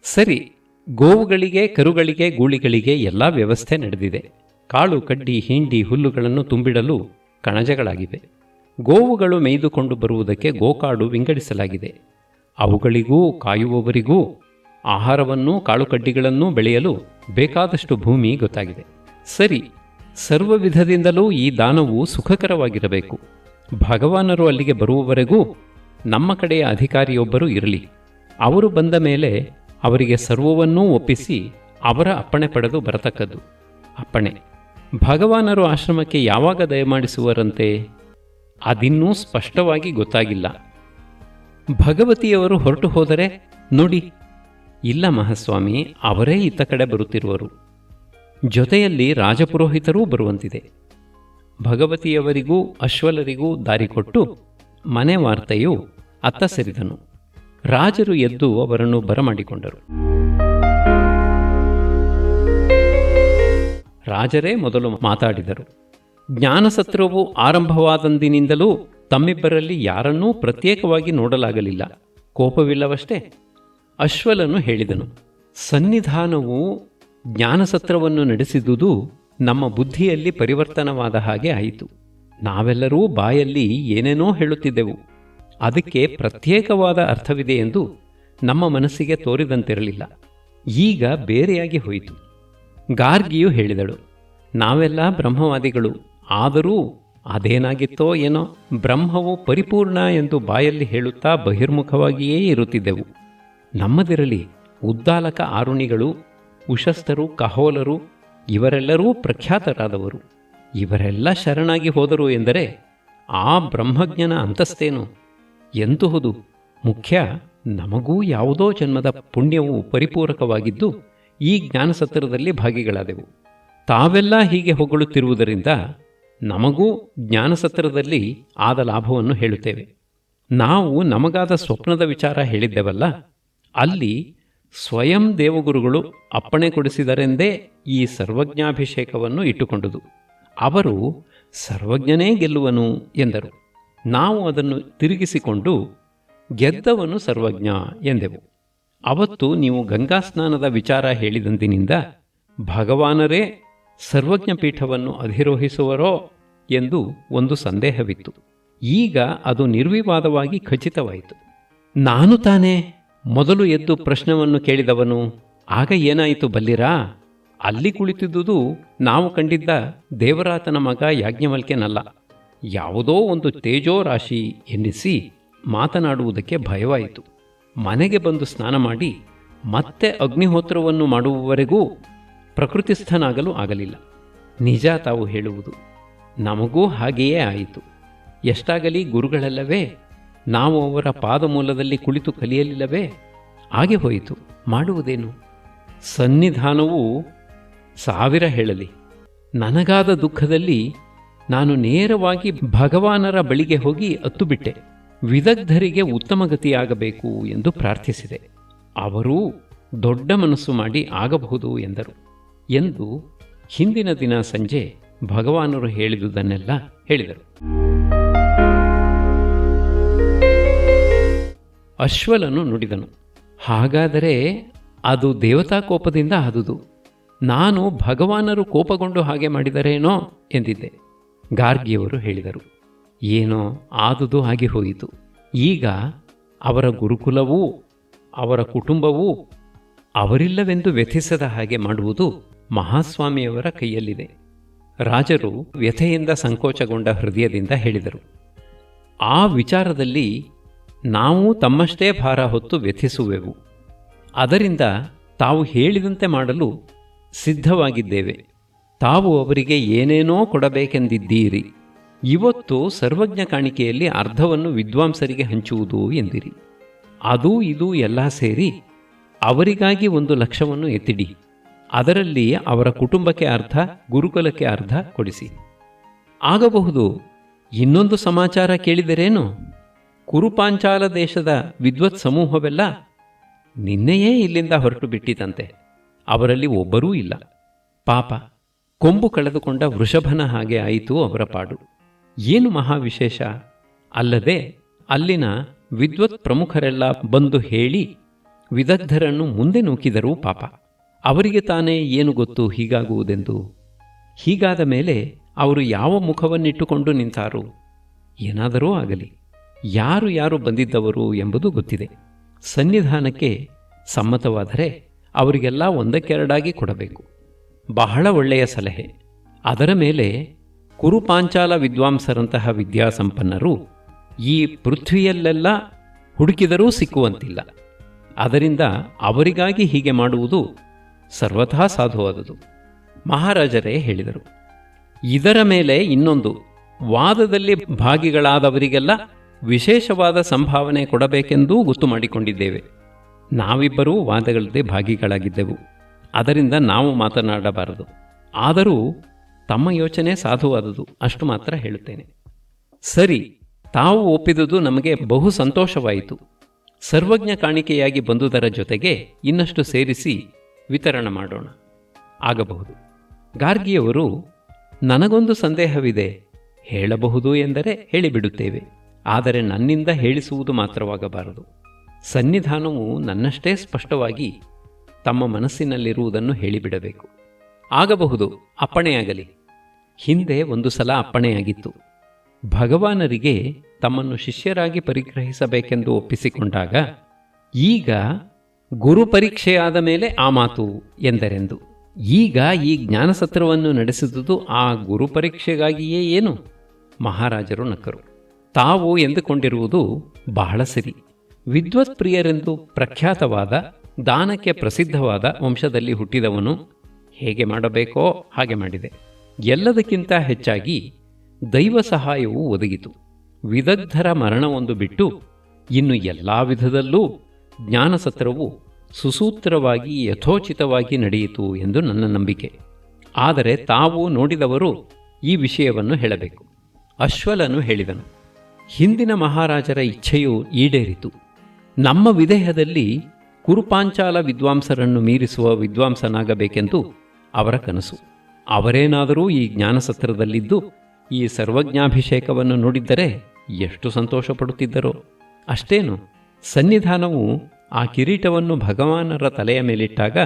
ಸರಿ, ಗೋವುಗಳಿಗೆ, ಕರುಗಳಿಗೆ, ಗೂಳಿಗಳಿಗೆ ಎಲ್ಲ ವ್ಯವಸ್ಥೆ ನಡೆದಿದೆ. ಕಾಳು, ಕಡ್ಡಿ, ಹಿಂಡಿ, ಹುಲ್ಲುಗಳನ್ನು ತುಂಬಿಡಲು ಕಣಜಗಳಾಗಿವೆ. ಗೋವುಗಳು ಮೇಯ್ದುಕೊಂಡು ಬರುವುದಕ್ಕೆ ಗೋಕಾಡು ವಿಂಗಡಿಸಲಾಗಿದೆ. ಅವುಗಳಿಗೂ ಕಾಯುವವರಿಗೂ ಆಹಾರವನ್ನೂ ಕಾಳುಕಡ್ಡಿಗಳನ್ನೂ ಬೆಳೆಯಲು ಬೇಕಾದಷ್ಟು ಭೂಮಿ ಗೊತ್ತಾಗಿದೆ. ಸರಿ, ಸರ್ವ ವಿಧದಿಂದಲೂ ಈ ದಾನವು ಸುಖಕರವಾಗಿರಬೇಕು. ಭಗವಾನರು ಅಲ್ಲಿಗೆ ಬರುವವರೆಗೂ ನಮ್ಮ ಕಡೆಯ ಅಧಿಕಾರಿಯೊಬ್ಬರು ಇರಲಿ. ಅವರು ಬಂದ ಮೇಲೆ ಅವರಿಗೆ ಸರ್ವವನ್ನೂ ಒಪ್ಪಿಸಿ ಅವರ ಅಪ್ಪಣೆ ಪಡೆದು ಬರತಕ್ಕದ್ದು. ಅಪ್ಪಣೆ ಭಗವಾನರು ಆಶ್ರಮಕ್ಕೆ ಯಾವಾಗ ದಯಮಾಡಿಸುವರಂತೆ? ಅದಿನ್ನೂ ಸ್ಪಷ್ಟವಾಗಿ ಗೊತ್ತಾಗಿಲ್ಲ. ಭಗವತಿಯವರು ಹೊರಟು ಹೋದರೆ ನೋಡಿ. ಇಲ್ಲ ಮಹಾಸ್ವಾಮಿ, ಅವರೇ ಇತ್ತ ಕಡೆ ಬರುತ್ತಿರುವರು. ಜೊತೆಯಲ್ಲಿ ರಾಜಪುರೋಹಿತರೂ ಬರುವಂತಿದೆ. ಭಗವತಿಯವರಿಗೂ ಅಶ್ವಲರಿಗೂ ದಾರಿ ಕೊಟ್ಟು ಮನೆ ವಾರ್ತೆಯು ಅತ್ತ ಸೇರಿದನು. ರಾಜರು ಎದ್ದು ಅವರನ್ನು ಬರಮಾಡಿಕೊಂಡರು. ರಾಜರೇ ಮೊದಲು ಮಾತಾಡಿದರು. ಜ್ಞಾನಸತ್ರವು ಆರಂಭವಾದಂದಿನಿಂದಲೂ ತಮ್ಮಿಬ್ಬರಲ್ಲಿ ಯಾರನ್ನೂ ಪ್ರತ್ಯೇಕವಾಗಿ ನೋಡಲಾಗಲಿಲ್ಲ. ಕೋಪವಿಲ್ಲವಷ್ಟೇ. ಅಶ್ವಲನು ಹೇಳಿದನು, ಸನ್ನಿಧಾನವು ಜ್ಞಾನಸತ್ರವನ್ನು ನಡೆಸಿದುದು ನಮ್ಮ ಬುದ್ಧಿಯಲ್ಲಿ ಪರಿವರ್ತನವಾದ ಹಾಗೆ ಆಯಿತು. ನಾವೆಲ್ಲರೂ ಬಾಯಲ್ಲಿ ಏನೇನೋ ಹೇಳುತ್ತಿದ್ದೆವು. ಅದಕ್ಕೆ ಪ್ರತ್ಯೇಕವಾದ ಅರ್ಥವಿದೆ ಎಂದು ನಮ್ಮ ಮನಸ್ಸಿಗೆ ತೋರಿದಂತಿರಲಿಲ್ಲ. ಈಗ ಬೇರೆಯಾಗಿ ಹೋಯಿತು. ಗಾರ್ಗಿಯು ಹೇಳಿದಳು, ನಾವೆಲ್ಲ ಬ್ರಹ್ಮವಾದಿಗಳು. ಆದರೂ ಅದೇನಾಗಿತ್ತೋ ಏನೋ, ಬ್ರಹ್ಮವು ಪರಿಪೂರ್ಣ ಎಂದು ಬಾಯಲ್ಲಿ ಹೇಳುತ್ತಾ ಬಹಿರ್ಮುಖವಾಗಿಯೇ ಇರುತ್ತಿದ್ದೆವು. ನಮ್ಮದಿರಲಿ ಉದ್ದಾಲಕ ಆರುಣಿಗಳು, ಉಶಸ್ಥರು, ಕಹೋಲರು ಇವರೆಲ್ಲರೂ ಪ್ರಖ್ಯಾತರಾದವರು. ಇವರೆಲ್ಲ ಶರಣಾಗಿ ಹೋದರು ಎಂದರೆ ಆ ಬ್ರಹ್ಮಜ್ಞನ ಅಂತಸ್ತೇನು ಎಂತಹುದು? ಮುಖ್ಯ, ನಮಗೂ ಯಾವುದೋ ಜನ್ಮದ ಪುಣ್ಯವು ಪರಿಪೂರಕವಾಗಿದ್ದು ಈ ಜ್ಞಾನಸತ್ರದಲ್ಲಿ ಭಾಗಿಗಳಾದೆವು. ತಾವೆಲ್ಲ ಹೀಗೆ ಹೊಗಳುತ್ತಿರುವುದರಿಂದ ನಮಗೂ ಜ್ಞಾನಸತ್ರದಲ್ಲಿ ಆದ ಲಾಭವನ್ನು ಹೇಳುತ್ತೇವೆ. ನಾವು ನಮಗಾದ ಸ್ವಪ್ನದ ವಿಚಾರ ಹೇಳಿದ್ದೆವಲ್ಲ, ಅಲ್ಲಿ ಸ್ವಯಂ ದೇವಗುರುಗಳು ಅಪ್ಪಣೆ ಕೊಡಿಸಿದರೆಂದೇ ಈ ಸರ್ವಜ್ಞಾಭಿಷೇಕವನ್ನು ಇಟ್ಟುಕೊಂಡುದು. ಅವರು ಸರ್ವಜ್ಞನೇ ಗೆಲ್ಲುವನು ಎಂದರು. ನಾವು ಅದನ್ನು ತಿರುಗಿಸಿಕೊಂಡು ಗೆದ್ದವನು ಸರ್ವಜ್ಞ ಎಂದೆವು. ಅವತ್ತು ನೀವು ಗಂಗಾ ಸ್ನಾನದ ವಿಚಾರ ಹೇಳಿದಂದಿನಿಂದ ಭಗವಾನರೇ ಸರ್ವಜ್ಞ ಪೀಠವನ್ನು ಅಧಿರೋಹಿಸುವರೋ ಎಂದು ಒಂದು ಸಂದೇಹವಿತ್ತು. ಈಗ ಅದು ನಿರ್ವಿವಾದವಾಗಿ ಖಚಿತವಾಯಿತು. ನಾನು ತಾನೇ ಮೊದಲು ಎದ್ದು ಪ್ರಶ್ನವನ್ನು ಕೇಳಿದವನು. ಆಗ ಏನಾಯಿತು ಬಲ್ಲಿರಾ? ಅಲ್ಲಿ ಕುಳಿತಿದ್ದುದು ನಾವು ಕಂಡಿದ್ದ ದೇವರಾತನ ಮಗ ಯಾಜ್ಞವಲ್ಕ್ಯನಲ್ಲ, ಯಾವುದೋ ಒಂದು ತೇಜೋರಾಶಿ ಎನ್ನಿಸಿ ಮಾತನಾಡುವುದಕ್ಕೆ ಭಯವಾಯಿತು. ಮನೆಗೆ ಬಂದು ಸ್ನಾನ ಮಾಡಿ ಮತ್ತೆ ಅಗ್ನಿಹೋತ್ರವನ್ನು ಮಾಡುವವರೆಗೂ ಪ್ರಕೃತಿಸ್ಥನಾಗಲು ಆಗಲಿಲ್ಲ. ನಿಜ ತಾವು ಹೇಳುವುದು. ನಮಗೂ ಹಾಗೆಯೇ ಆಯಿತು. ಎಷ್ಟಾಗಲಿ ಗುರುಗಳಲ್ಲವೇ, ನಾವು ಅವರ ಪಾದಮೂಲದಲ್ಲಿ ಕುಳಿತು ಕಲಿಯಲಿಲ್ಲವೇ? ಹಾಗೆ ಹೋಯಿತು. ಮಾಡುವುದೇನು? ಸನ್ನಿಧಾನವು 1000 ಹೇಳಲಿ, ನನಗಾದ ದುಃಖದಲ್ಲಿ ನಾನು ನೇರವಾಗಿ ಭಗವಾನರ ಬಳಿಗೆ ಹೋಗಿ ಅತ್ತುಬಿಟ್ಟೆ. ವಿದಗ್ಧರಿಗೆ ಉತ್ತಮ ಗತಿಯಾಗಬೇಕು ಎಂದು ಪ್ರಾರ್ಥಿಸಿದೆ. ಅವರೂ ದೊಡ್ಡ ಮನಸ್ಸು ಮಾಡಿ ಆಗಬಹುದು ಎಂದರು ಎಂದು ಹಿಂದಿನ ದಿನ ಸಂಜೆ ಭಗವಾನರು ಹೇಳಿದುದನ್ನೆಲ್ಲ ಹೇಳಿದರು. ಅಶ್ವಲನು ನುಡಿದನು, ಹಾಗಾದರೆ ಅದು ದೇವತಾ ಕೋಪದಿಂದ ಆದುದು. ನಾನು ಭಗವಾನರು ಕೋಪಗೊಂಡು ಹಾಗೆ ಮಾಡಿದರೇನೋ ಎಂದಿದ್ದೆ. ಗಾರ್ಗಿಯವರು ಹೇಳಿದರು, ಏನೋ ಆದುದು ಆಗಿ ಹೋಯಿತು. ಈಗ ಅವರ ಗುರುಕುಲವೂ ಅವರ ಕುಟುಂಬವೂ ಅವರಿಲ್ಲವೆಂದು ವ್ಯಥಿಸದ ಹಾಗೆ ಮಾಡುವುದು ಮಹಾಸ್ವಾಮಿಯವರ ಕೈಯಲ್ಲಿದೆ. ರಾಜರು ವ್ಯಥೆಯಿಂದ ಸಂಕೋಚಗೊಂಡ ಹೃದಯದಿಂದ ಹೇಳಿದರು, ಆ ವಿಚಾರದಲ್ಲಿ ನಾವು ತಮ್ಮಷ್ಟೇ ಭಾರ ಹೊತ್ತು ವ್ಯಥಿಸುವೆವು. ಅದರಿಂದ ತಾವು ಹೇಳಿದಂತೆ ಮಾಡಲು ಸಿದ್ಧವಾಗಿದ್ದೇವೆ. ತಾವು ಅವರಿಗೆ ಏನೇನೋ ಕೊಡಬೇಕೆಂದಿದ್ದೀರಿ. ಇವತ್ತು ಸರ್ವಜ್ಞ ಕಾಣಿಕೆಯಲ್ಲಿ ಅರ್ಧವನ್ನು ವಿದ್ವಾಂಸರಿಗೆ ಹಂಚುವುದು ಎಂದಿರಿ. ಅದೂ ಇದೂ ಎಲ್ಲ ಸೇರಿ ಅವರಿಗಾಗಿ 1 ಲಕ್ಷವನ್ನು ಎತ್ತಿಡಿ. ಅದರಲ್ಲಿ ಅವರ ಕುಟುಂಬಕ್ಕೆ ಅರ್ಧ, ಗುರುಕುಲಕ್ಕೆ ಅರ್ಧ ಕೊಡಿಸಿ. ಆಗಬಹುದು. ಇನ್ನೊಂದು ಸಮಾಚಾರ ಕೇಳಿದರೇನು? ಕುರುಪಾಂಚಾಲ ದೇಶದ ವಿದ್ವತ್ ಸಮೂಹವೆಲ್ಲ ನಿನ್ನೆಯೇ ಇಲ್ಲಿಂದ ಹೊರಟು ಬಿಟ್ಟಿತಂತೆ. ಅವರಲ್ಲಿ ಒಬ್ಬರೂ ಇಲ್ಲ. ಪಾಪ, ಕೊಂಬು ಕಳೆದುಕೊಂಡ ವೃಷಭನ ಹಾಗೆ ಆಯಿತು ಅವರ ಪಾಡು. ಏನು ಮಹಾವಿಶೇಷ ಅಲ್ಲದೆ ಅಲ್ಲಿನ ವಿದ್ವತ್ ಪ್ರಮುಖರೆಲ್ಲ ಬಂದು ಹೇಳಿ ವಿದಗ್ಧರನ್ನು ಮುಂದೆ ನೂಕಿದರೂ ಪಾಪ. ಅವರಿಗೆ ತಾನೇ ಏನು ಗೊತ್ತು ಹೀಗಾಗುವುದೆಂದು. ಹೀಗಾದ ಮೇಲೆ ಅವರು ಯಾವ ಮುಖವನ್ನಿಟ್ಟುಕೊಂಡು ನಿಂತಾರು? ಏನಾದರೂ ಆಗಲಿ, ಯಾರು ಯಾರು ಬಂದಿದ್ದವರು ಎಂಬುದು ಗೊತ್ತಿದೆ. ಸನ್ನಿಧಾನಕ್ಕೆ ಸಮ್ಮತವಾದರೆ ಅವರಿಗೆಲ್ಲ ಒಂದಕ್ಕೆರಡಾಗಿ ಕೊಡಬೇಕು. ಬಹಳ ಒಳ್ಳೆಯ ಸಲಹೆ. ಅದರ ಮೇಲೆ ಕುರುಪಾಂಚಾಲ ವಿದ್ವಾಂಸರಂತಹ ವಿದ್ಯಾಸಂಪನ್ನರು ಈ ಪೃಥ್ವಿಯಲ್ಲೆಲ್ಲ ಹುಡುಕಿದರೂ ಸಿಕ್ಕುವಂತಿಲ್ಲ. ಅದರಿಂದ ಅವರಿಗಾಗಿ ಹೀಗೆ ಮಾಡುವುದು ಸರ್ವಥಾ ಸಾಧುವಾದುದು. ಮಹಾರಾಜರೇ ಹೇಳಿದರು. ಇದರ ಮೇಲೆ ಇನ್ನೊಂದು, ವಾದದಲ್ಲಿ ಭಾಗಿಗಳಾದವರಿಗೆಲ್ಲ ವಿಶೇಷವಾದ ಸಂಭಾವನೆ ಕೊಡಬೇಕೆಂದೂ ಗೊತ್ತು ಮಾಡಿಕೊಂಡಿದ್ದೇವೆ. ನಾವಿಬ್ಬರೂ ವಾದಗಳದ್ದೇ ಭಾಗಿಗಳಾಗಿದ್ದೆವು. ಅದರಿಂದ ನಾವು ಮಾತನಾಡಬಾರದು. ಆದರೂ ತಮ್ಮ ಯೋಚನೆ ಸಾಧುವಾದುದು, ಅಷ್ಟು ಮಾತ್ರ ಹೇಳುತ್ತೇನೆ. ಸರಿ, ತಾವು ಒಪ್ಪಿದುದು ನಮಗೆ ಬಹು ಸಂತೋಷವಾಯಿತು. ಸರ್ವಜ್ಞ ಕಾಣಿಕೆಯಾಗಿ ಬಂದುದರ ಜೊತೆಗೆ ಇನ್ನಷ್ಟು ಸೇರಿಸಿ ವಿತರಣೆ ಮಾಡೋಣ. ಆಗಬಹುದು. ಗಾರ್ಗಿಯವರು, ನನಗೊಂದು ಸಂದೇಹವಿದೆ. ಹೇಳಬಹುದು ಎಂದರೆ ಹೇಳಿಬಿಡುತ್ತೇವೆ. ಆದರೆ ನನ್ನಿಂದ ಹೇಳಿಸುವುದು ಮಾತ್ರವಾಗಬಾರದು. ಸನ್ನಿಧಾನವು ನನ್ನಷ್ಟೇ ಸ್ಪಷ್ಟವಾಗಿ ತಮ್ಮ ಮನಸ್ಸಿನಲ್ಲಿರುವುದನ್ನು ಹೇಳಿಬಿಡಬೇಕು. ಆಗಬಹುದು, ಅಪ್ಪಣೆಯಾಗಲಿ. ಹಿಂದೆ ಒಂದು ಸಲ ಅಪ್ಪಣೆಯಾಗಿತ್ತು. ಭಗವಾನರಿಗೆ ತಮ್ಮನ್ನು ಶಿಷ್ಯರಾಗಿ ಪರಿಗ್ರಹಿಸಬೇಕೆಂದು ಒಪ್ಪಿಸಿಕೊಂಡಾಗ ಈಗ ಗುರು ಪರೀಕ್ಷೆಯಾದ ಮೇಲೆ ಆ ಮಾತು ಎಂದರೆಂದು. ಈಗ ಈ ಜ್ಞಾನಸತ್ರವನ್ನು ನಡೆಸಿದುದು ಆ ಗುರು ಪರೀಕ್ಷೆಗಾಗಿಯೇ ಏನು? ಮಹಾರಾಜರು ನಕ್ಕರು. ತಾವು ಎಂದುಕೊಂಡಿರುವುದು ಬಹಳ ಸರಿ. ವಿದ್ವತ್ ಪ್ರಿಯರೆಂದು ಪ್ರಖ್ಯಾತವಾದ, ದಾನಕ್ಕೆ ಪ್ರಸಿದ್ಧವಾದ ವಂಶದಲ್ಲಿ ಹುಟ್ಟಿದವನು ಹೇಗೆ ಮಾಡಬೇಕೋ ಹಾಗೆ ಮಾಡಿದೆ. ಎಲ್ಲದಕ್ಕಿಂತ ಹೆಚ್ಚಾಗಿ ದೈವ ಸಹಾಯವೂ ಒದಗಿತು. ವಿದಗ್ಧರ ಮರಣವೊಂದು ಬಿಟ್ಟು ಇನ್ನು ಎಲ್ಲ ವಿಧದಲ್ಲೂ ಜ್ಞಾನಸತ್ರವು ಸುಸೂತ್ರವಾಗಿ ಯಥೋಚಿತವಾಗಿ ನಡೆಯಿತು ಎಂದು ನನ್ನ ನಂಬಿಕೆ. ಆದರೆ ತಾವು ನೋಡಿದವರು ಈ ವಿಷಯವನ್ನು ಹೇಳಬೇಕು. ಅಶ್ವಲನು ಹೇಳಿದನು, ಹಿಂದಿನ ಮಹಾರಾಜರ ಇಚ್ಛೆಯು ಈಡೇರಿತು. ನಮ್ಮ ವಿದೇಹದಲ್ಲಿ ಕುರುಪಾಂಚಾಲ ವಿದ್ವಾಂಸರನ್ನು ಮೀರಿಸುವ ವಿದ್ವಾಂಸನಾಗಬೇಕೆಂದು ಅವರ ಕನಸು. ಅವರೇನಾದರೂ ಈ ಜ್ಞಾನಸತ್ರದಲ್ಲಿದ್ದು ಈ ಸರ್ವಜ್ಞಾಭಿಷೇಕವನ್ನು ನೋಡಿದ್ದರೆ ಎಷ್ಟು ಸಂತೋಷಪಡುತ್ತಿದ್ದರೋ. ಅಷ್ಟೇನು, ಸನ್ನಿಧಾನವು ಆ ಕಿರೀಟವನ್ನು ಭಗವಾನರ ತಲೆಯ ಮೇಲಿಟ್ಟಾಗ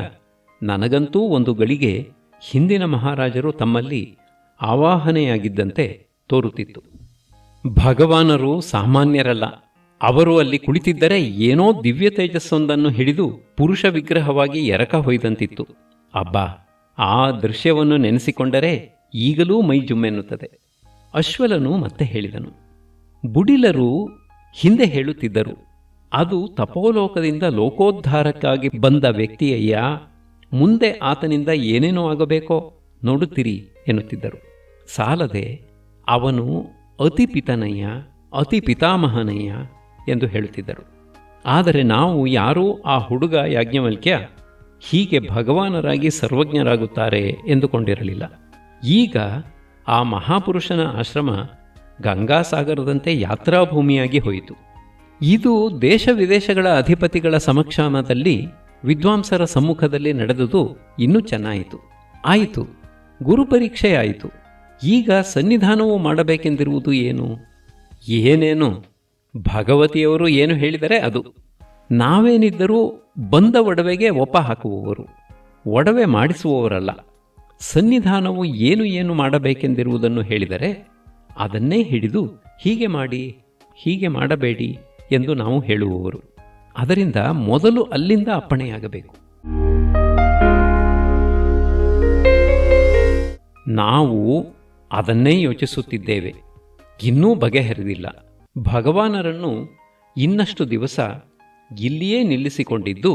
ನನಗಂತೂ ಒಂದು ಗಳಿಗೆ ಹಿಂದಿನ ಮಹಾರಾಜರು ತಮ್ಮಲ್ಲಿ ಆವಾಹನೆಯಾಗಿದ್ದಂತೆ ತೋರುತ್ತಿತ್ತು. ಭಗವಾನರು ಸಾಮಾನ್ಯರಲ್ಲ. ಅವರು ಅಲ್ಲಿ ಕುಳಿತಿದ್ದರೆ ಏನೋ ದಿವ್ಯ ತೇಜಸ್ಸೊಂದನ್ನು ಹಿಡಿದು ಪುರುಷ ವಿಗ್ರಹವಾಗಿ ಎರಕ ಹೊಯ್ದಂತಿತ್ತು. ಅಬ್ಬಾ, ಆ ದೃಶ್ಯವನ್ನು ನೆನೆಸಿಕೊಂಡರೆ ಈಗಲೂ ಮೈ ಜುಮ್ಮೆನ್ನುತ್ತದೆ. ಅಶ್ವಲನು ಮತ್ತೆ ಹೇಳಿದನು, ಬುಡಿಲರು ಹಿಂದೆ ಹೇಳುತ್ತಿದ್ದರು, ಅದು ತಪೋಲೋಕದಿಂದ ಲೋಕೋದ್ಧಾರಕ್ಕಾಗಿ ಬಂದ ವ್ಯಕ್ತಿಯಯ್ಯ, ಮುಂದೆ ಆತನಿಂದ ಏನೇನೋ ಆಗಬೇಕೋ ನೋಡುತ್ತೀರಿ ಎನ್ನುತ್ತಿದ್ದರು. ಸಾಲದೆ ಅವನು ಅತಿ ಪಿತನಯ್ಯ, ಅತಿ ಪಿತಾಮಹನಯ್ಯ ಎಂದು ಹೇಳುತ್ತಿದ್ದರು. ಆದರೆ ನಾವು ಯಾರೂ ಆ ಹುಡುಗ ಯಾಜ್ಞವಲ್ಕ್ಯ ಹೀಗೆ ಭಗವಾನರಾಗಿ ಸರ್ವಜ್ಞರಾಗುತ್ತಾರೆ ಎಂದುಕೊಂಡಿರಲಿಲ್ಲ. ಈಗ ಆ ಮಹಾಪುರುಷನ ಆಶ್ರಮ ಗಂಗಾಸಾಗರದಂತೆ ಯಾತ್ರಾಭೂಮಿಯಾಗಿ ಹೋಯಿತು. ಇದು ದೇಶ ವಿದೇಶಗಳ ಅಧಿಪತಿಗಳ ಸಮಕ್ಷಮದಲ್ಲಿ ವಿದ್ವಾಂಸರ ಸಮ್ಮುಖದಲ್ಲಿ ನಡೆದುದು ಇನ್ನೂ ಚೆನ್ನಾಯಿತು. ಆಯಿತು, ಗುರುಪರೀಕ್ಷೆ ಆಯಿತು. ಈಗ ಸನ್ನಿಧಾನವೂ ಮಾಡಬೇಕೆಂದಿರುವುದು ಏನು? ಏನೇನು ಭಗವತಿಯವರು ಏನು ಹೇಳಿದರೆ ಅದು. ನಾವೇನಿದ್ದರೂ ಬಂದ ಒಡವೆಗೆ ಒಪ್ಪ ಹಾಕುವವರು, ಒಡವೆ ಮಾಡಿಸುವವರಲ್ಲ. ಸನ್ನಿಧಾನವು ಏನು ಏನು ಮಾಡಬೇಕೆಂದಿರುವುದನ್ನು ಹೇಳಿದರೆ ಅದನ್ನೇ ಹಿಡಿದು ಹೀಗೆ ಮಾಡಿ, ಹೀಗೆ ಮಾಡಬೇಡಿ ಎಂದು ನಾವು ಹೇಳುವವರು. ಅದರಿಂದ ಮೊದಲು ಅಲ್ಲಿಂದ ಅಪ್ಪಣೆಯಾಗಬೇಕು. ನಾವು ಅದನ್ನೇ ಯೋಚಿಸುತ್ತಿದ್ದೇವೆ, ಇನ್ನೂ ಬಗೆಹರಿದಿಲ್ಲ. ಭಗವಾನರನ್ನು ಇನ್ನಷ್ಟು ದಿವಸ ಇಲ್ಲಿಯೇ ನಿಲ್ಲಿಸಿಕೊಂಡಿದ್ದು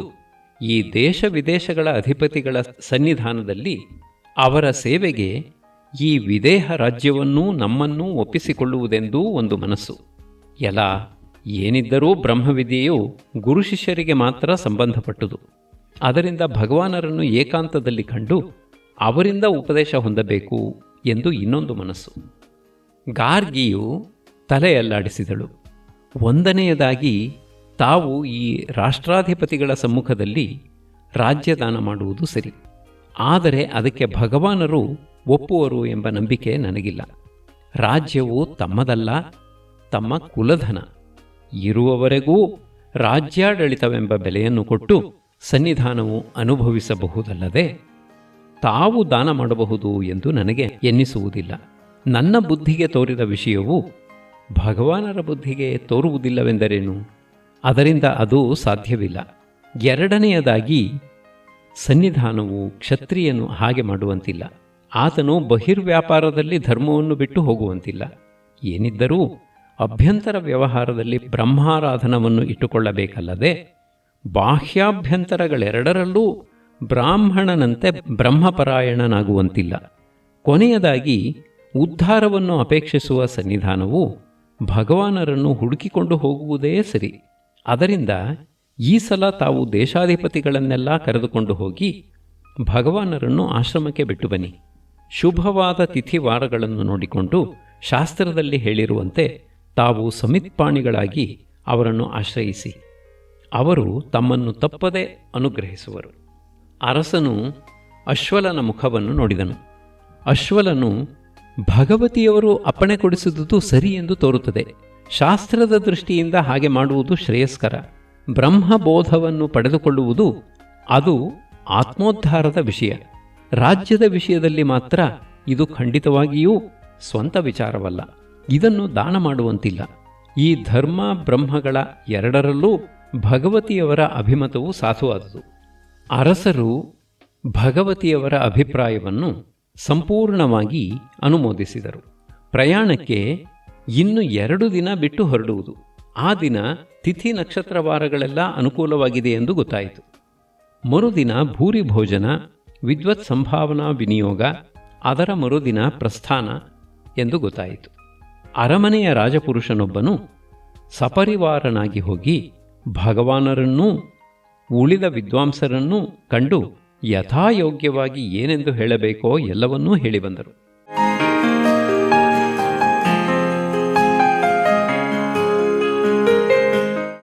ಈ ದೇಶ ವಿದೇಶಗಳ ಅಧಿಪತಿಗಳ ಸನ್ನಿಧಾನದಲ್ಲಿ ಅವರ ಸೇವೆಗೆ ಈ ವಿದೇಹ ರಾಜ್ಯವನ್ನೂ ನಮ್ಮನ್ನೂ ಒಪ್ಪಿಸಿಕೊಳ್ಳುವುದೆಂದೂ ಒಂದು ಮನಸ್ಸು. ಎಲ್ಲ ಏನಿದ್ದರೂ ಬ್ರಹ್ಮವಿದ್ಯೆಯು ಗುರು ಶಿಷ್ಯರಿಗೆ ಮಾತ್ರ ಸಂಬಂಧಪಟ್ಟುದು. ಅದರಿಂದ ಭಗವಾನರನ್ನು ಏಕಾಂತದಲ್ಲಿ ಕಂಡು ಅವರಿಂದ ಉಪದೇಶ ಹೊಂದಬೇಕು ಎಂದು ಇನ್ನೊಂದು ಮನಸ್ಸು. ಗಾರ್ಗಿಯು ತಲೆಯಲ್ಲಾಡಿಸಿದಳು. ಒಂದನೆಯದಾಗಿ ತಾವು ಈ ರಾಷ್ಟ್ರಾಧಿಪತಿಗಳ ಸಮ್ಮುಖದಲ್ಲಿ ರಾಜ್ಯದಾನ ಮಾಡುವುದು ಸರಿ, ಆದರೆ ಅದಕ್ಕೆ ಭಗವಾನರು ಒಪ್ಪುವರು ಎಂಬ ನಂಬಿಕೆ ನನಗಿಲ್ಲ. ರಾಜ್ಯವು ತಮ್ಮದಲ್ಲ, ತಮ್ಮ ಕುಲಧನ. ಇರುವವರೆಗೂ ರಾಜ್ಯಾಡಳಿತವೆಂಬ ಬೆಲೆಯನ್ನು ಕೊಟ್ಟು ಸನ್ನಿಧಾನವು ಅನುಭವಿಸಬಹುದಲ್ಲದೆ ತಾವು ದಾನ ಮಾಡಬಹುದು ಎಂದು ನನಗೆ ಎನ್ನಿಸುವುದಿಲ್ಲ. ನನ್ನ ಬುದ್ಧಿಗೆ ತೋರಿದ ವಿಷಯವು ಭಗವಾನರ ಬುದ್ಧಿಗೆ ತೋರುವುದಿಲ್ಲವೆಂದರೇನು? ಅದರಿಂದ ಅದು ಸಾಧ್ಯವಿಲ್ಲ. ಎರಡನೆಯದಾಗಿ, ಸನ್ನಿಧಾನವು ಕ್ಷತ್ರಿಯನು ಹಾಗೆ ಮಾಡುವಂತಿಲ್ಲ. ಆತನು ಬಹಿರ್ವ್ಯಾಪಾರದಲ್ಲಿ ಧರ್ಮವನ್ನು ಬಿಟ್ಟು ಹೋಗುವಂತಿಲ್ಲ. ಏನಿದ್ದರೂ ಅಭ್ಯಂತರ ವ್ಯವಹಾರದಲ್ಲಿ ಬ್ರಹ್ಮಾರಾಧನವನ್ನು ಇಟ್ಟುಕೊಳ್ಳಬೇಕಲ್ಲದೆ ಬಾಹ್ಯಾಭ್ಯಂತರಗಳೆರಡರಲ್ಲೂ ಬ್ರಾಹ್ಮಣನಂತೆ ಬ್ರಹ್ಮಪರಾಯಣನಾಗುವಂತಿಲ್ಲ. ಕೊನೆಯದಾಗಿ, ಉದ್ಧಾರವನ್ನು ಅಪೇಕ್ಷಿಸುವ ಸನ್ನಿಧಾನವು ಭಗವಾನರನ್ನು ಹುಡುಕಿಕೊಂಡು ಹೋಗುವುದೇ ಸರಿ. ಅದರಿಂದ ಈ ಸಲ ತಾವು ದೇಶಾಧಿಪತಿಗಳನ್ನೆಲ್ಲ ಕರೆದುಕೊಂಡು ಹೋಗಿ ಭಗವಾನರನ್ನು ಆಶ್ರಮಕ್ಕೆ ಬಿಟ್ಟು ಬನ್ನಿ. ಶುಭವಾದ ತಿಥಿವಾರಗಳನ್ನು ನೋಡಿಕೊಂಡು ಶಾಸ್ತ್ರದಲ್ಲಿ ಹೇಳಿರುವಂತೆ ತಾವು ಸಮಿತ್ಪಾಣಿಗಳಾಗಿ ಅವರನ್ನು ಆಶ್ರಯಿಸಿ. ಅವರು ತಮ್ಮನ್ನು ತಪ್ಪದೆ ಅನುಗ್ರಹಿಸುವರು. ಅರಸನು ಅಶ್ವಲನ ಮುಖವನ್ನು ನೋಡಿದನು. ಅಶ್ವಲನು ಭಗವತಿಯವರು ಅಪ್ಪಣೆ ಕೊಡಿಸಿದುದು ಸರಿ ಎಂದು ತೋರುತ್ತದೆ. ಶಾಸ್ತ್ರದ ದೃಷ್ಟಿಯಿಂದ ಹಾಗೆ ಮಾಡುವುದು ಶ್ರೇಯಸ್ಕರ. ಬ್ರಹ್ಮಬೋಧವನ್ನು ಪಡೆದುಕೊಳ್ಳುವುದು ಅದು ಆತ್ಮೋದ್ಧಾರದ ವಿಷಯ. ರಾಜ್ಯದ ವಿಷಯದಲ್ಲಿ ಮಾತ್ರ ಇದು ಖಂಡಿತವಾಗಿಯೂ ಸ್ವಂತ ವಿಚಾರವಲ್ಲ. ಇದನ್ನು ದಾನ ಮಾಡುವಂತಿಲ್ಲ. ಈ ಧರ್ಮ ಬ್ರಹ್ಮಗಳ ಎರಡರಲ್ಲೂ ಭಗವತಿಯವರ ಅಭಿಮತವು ಸಾಧುವಾದುದು. ಅರಸರು ಭಗವತಿಯವರ ಅಭಿಪ್ರಾಯವನ್ನು ಸಂಪೂರ್ಣವಾಗಿ ಅನುಮೋದಿಸಿದರು. ಪ್ರಯಾಣಕ್ಕೆ ಇನ್ನು 2 ದಿನ ಬಿಟ್ಟು ಹೊರಡುವುದು. ಆ ದಿನ ತಿಥಿ ನಕ್ಷತ್ರವಾರಗಳೆಲ್ಲ ಅನುಕೂಲವಾಗಿದೆ ಎಂದು ಗೊತ್ತಾಯಿತು. ಮರುದಿನ ಭೂರಿ ಭೋಜನ, ವಿದ್ವತ್ ಸಂಭಾವನಾ ವಿನಿಯೋಗ, ಅದರ ಮರುದಿನ ಪ್ರಸ್ಥಾನ ಎಂದು ಗೊತ್ತಾಯಿತು. ಅರಮನೆಯ ರಾಜಪುರುಷನೊಬ್ಬನು ಸಪರಿವಾರನಾಗಿ ಹೋಗಿ ಭಗವಾನರನ್ನೂ ಉಳಿದ ವಿದ್ವಾಂಸರನ್ನೂ ಕಂಡು ಯಥಾಯೋಗ್ಯವಾಗಿ ಏನೆಂದು ಹೇಳಬೇಕೋ ಎಲ್ಲವನ್ನೂ ಹೇಳಿ ಬಂದರು.